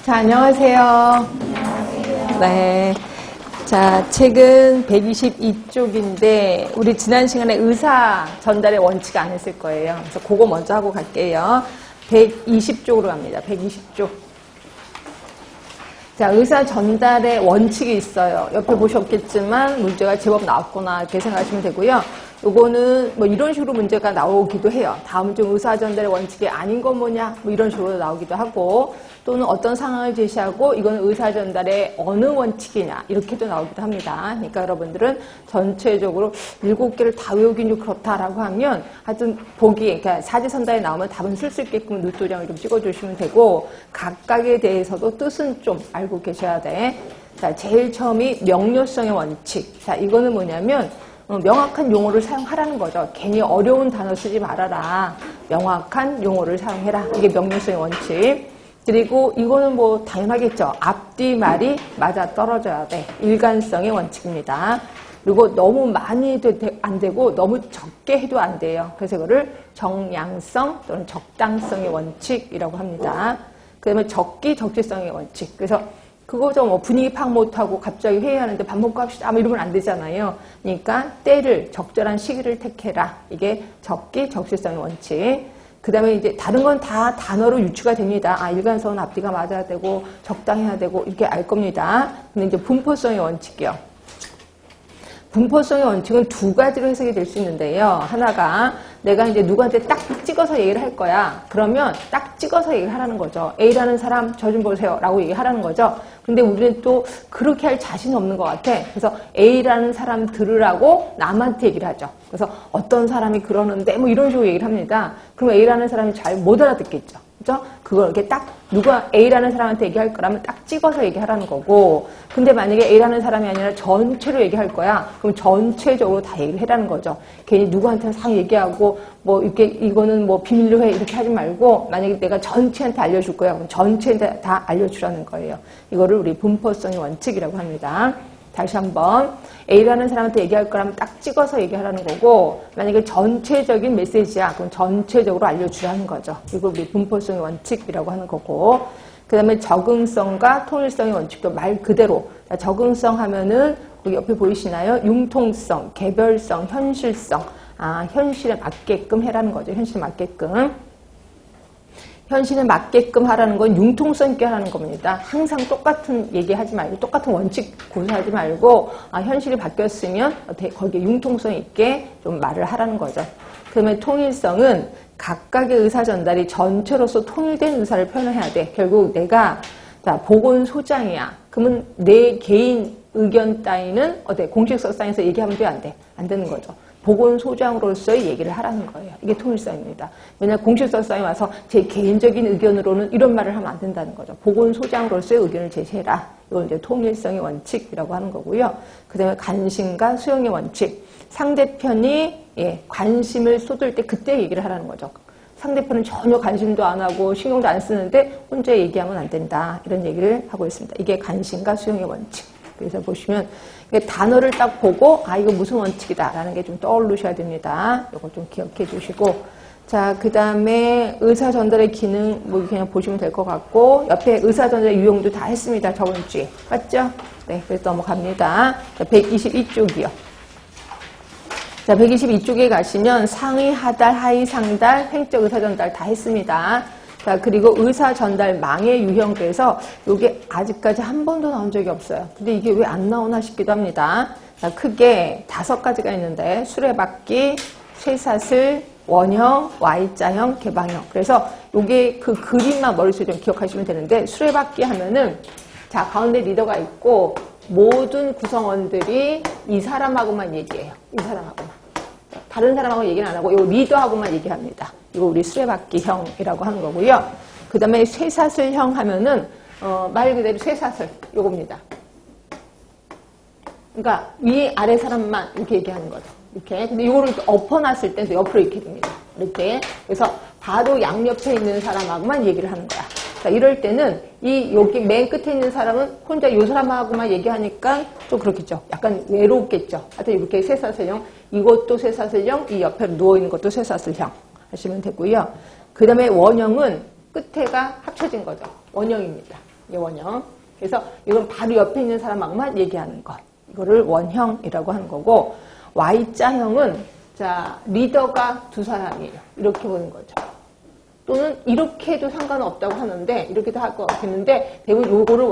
자, 안녕하세요. 네. 자, 책은 122쪽인데, 우리 지난 시간에 의사 전달의 원칙 안 했을 거예요. 그래서 그거 먼저 하고 갈게요. 120쪽으로 갑니다. 120쪽. 자, 의사 전달의 원칙이 있어요. 옆에 보셨겠지만, 문제가 제법 나왔구나, 이렇게 생각하시면 되고요. 요거는 뭐 이런 식으로 문제가 나오기도 해요. 다음 중 의사 전달의 원칙이 아닌 건 뭐냐? 뭐 이런 식으로 나오기도 하고, 또는 어떤 상황을 제시하고 이거는 의사 전달의 어느 원칙이냐? 이렇게도 나오기도 합니다. 그러니까 여러분들은 전체적으로 7개를 다 외우긴 좀 그렇다라고 하면 하여튼 보기, 그러니까 사지선다에 나오면 답은 쓸 수 있게끔 노트장을 좀 찍어주시면 되고, 각각에 대해서도 뜻은 좀 알고 계셔야 돼. 자, 제일 처음이 명료성의 원칙. 자, 이거는 뭐냐면 명확한 용어를 사용하라는 거죠. 괜히 어려운 단어 쓰지 말아라. 명확한 용어를 사용해라. 이게 명료성의 원칙. 그리고 이거는 뭐 당연하겠죠. 앞뒤 말이 맞아 떨어져야 돼. 일관성의 원칙입니다. 그리고 너무 많이 해도 안 되고 너무 적게 해도 안 돼요. 그래서 이거를 정량성 또는 적당성의 원칙이라고 합니다. 그 다음에 적기 적재성의 원칙. 그래서 그거죠. 뭐 분위기 파악 못하고 갑자기 회의하는데 밥 먹고 합시다. 뭐 이러면 안 되잖아요. 그러니까 때를, 적절한 시기를 택해라. 이게 적기 적재성의 원칙. 그 다음에 이제 다른 건 다 단어로 유추가 됩니다. 아, 일관성은 앞뒤가 맞아야 되고 적당해야 되고 이렇게 알 겁니다. 근데 이제 분포성의 원칙이요. 분포성의 원칙은 두 가지로 해석이 될 수 있는데요. 하나가 내가 이제 누구한테 딱 찍어서 얘기를 할 거야. 그러면 딱 찍어서 얘기를 하라는 거죠. A라는 사람 저 좀 보세요 라고 얘기하라는 거죠. 근데 우리는 또 그렇게 할 자신이 없는 것 같아. 그래서 A라는 사람 들으라고 남한테 얘기를 하죠. 그래서 어떤 사람이 그러는데 뭐 이런 식으로 얘기를 합니다. 그럼 A라는 사람이 잘 못 알아듣겠죠. 그죠? 그걸 이렇게 딱 누가 A라는 사람한테 얘기할 거라면 딱 찍어서 얘기하라는 거고, 근데 만약에 A라는 사람이 아니라 전체로 얘기할 거야. 그럼 전체적으로 다 얘기를 해라는 거죠. 괜히 누구한테 상 얘기하고 뭐 이렇게 이거는 뭐 비밀로 해 이렇게 하지 말고, 만약에 내가 전체한테 알려줄 거야. 그럼 전체한테 다 알려주라는 거예요. 이거를 우리 분포성의 원칙이라고 합니다. 다시 한번 A라는 사람한테 얘기할 거라면 딱 찍어서 얘기하라는 거고, 만약에 전체적인 메시지야 그럼 전체적으로 알려주라는 거죠. 이걸 우리 분포성의 원칙이라고 하는 거고, 그 다음에 적응성과 통일성의 원칙도 말 그대로. 적응성 하면은 여기 옆에 보이시나요? 융통성, 개별성, 현실성. 아, 현실에 맞게끔 해라는 거죠. 현실에 맞게끔. 현실에 맞게끔 하라는 건 융통성 있게 하라는 겁니다. 항상 똑같은 얘기하지 말고, 똑같은 원칙 고수하지 말고, 아, 현실이 바뀌었으면 거기에 융통성 있게 좀 말을 하라는 거죠. 그러면 통일성은 각각의 의사 전달이 전체로서 통일된 의사를 표현해야 돼. 결국 내가 자, 보건소장이야. 그러면 내 개인 의견 따위는 공식석상에서 얘기하면 돼, 안 돼? 안 되는 거죠. 보건소장으로서의 얘기를 하라는 거예요. 이게 통일성입니다. 왜냐하면 공식석상에 와서 제 개인적인 의견으로는 이런 말을 하면 안 된다는 거죠. 보건소장으로서의 의견을 제시해라. 이건 이제 통일성의 원칙이라고 하는 거고요. 그 다음에 관심과 수용의 원칙. 상대편이 관심을 쏟을 때 그때 얘기를 하라는 거죠. 상대편은 전혀 관심도 안 하고 신경도 안 쓰는데 혼자 얘기하면 안 된다. 이런 얘기를 하고 있습니다. 이게 관심과 수용의 원칙. 그래서 보시면 단어를 딱 보고 아, 이거 무슨 원칙이다 라는 게 좀 떠오르셔야 됩니다. 이거 좀 기억해 주시고, 자, 그 다음에 의사 전달의 기능 뭐 그냥 보시면 될 것 같고, 옆에 의사 전달의 유형도 다 했습니다. 저번 주에 맞죠? 네, 그래서 넘어갑니다. 122쪽이요. 자, 122쪽에 가시면 상의, 하달, 하의, 상달, 횡적 의사 전달 다 했습니다. 자, 그리고 의사 전달망의 유형. 그래서 이게 아직까지 한 번도 나온 적이 없어요. 근데 이게 왜 안 나오나 싶기도 합니다. 자, 크게 5가지가 있는데 수레바퀴, 쇠사슬, 원형, Y자형, 개방형. 그래서 이게 그 그림만 머릿속에 좀 기억하시면 되는데, 수레바퀴 하면은 자, 가운데 리더가 있고 모든 구성원들이 이 사람하고만 얘기해요. 이 사람하고만. 다른 사람하고 얘기는 안 하고 이 리더하고만 얘기합니다. 이거 우리 수레바퀴형이라고 하는 거고요. 그 다음에 쇠사슬형 하면은 말 그대로 쇠사슬 요겁니다. 그러니까 위 아래 사람만 이렇게 얘기하는 거죠. 이렇게. 근데 이거를 엎어놨을 때 옆으로 이렇게 됩니다. 이렇게. 그래서 바로 양옆에 있는 사람하고만 얘기를 하는 거야. 자, 이럴 때는 여기 맨 끝에 있는 사람은 혼자 이 사람하고만 얘기하니까 좀 그렇겠죠. 약간 외롭겠죠. 하여튼 이렇게 쇠사슬형, 이것도 쇠사슬형, 이 옆에 누워있는 것도 쇠사슬형 하시면 되고요. 그 다음에 원형은 끝에가 합쳐진 거죠. 원형입니다. 이게 원형. 그래서 이건 바로 옆에 있는 사람하고만 얘기하는 것. 이거를 원형이라고 하는 거고, Y자형은 자 리더가 두 사람이에요. 이렇게 보는 거죠. 또는 이렇게 해도 상관없다고 하는데 이렇게도 할 거 같는데 대부분 요거를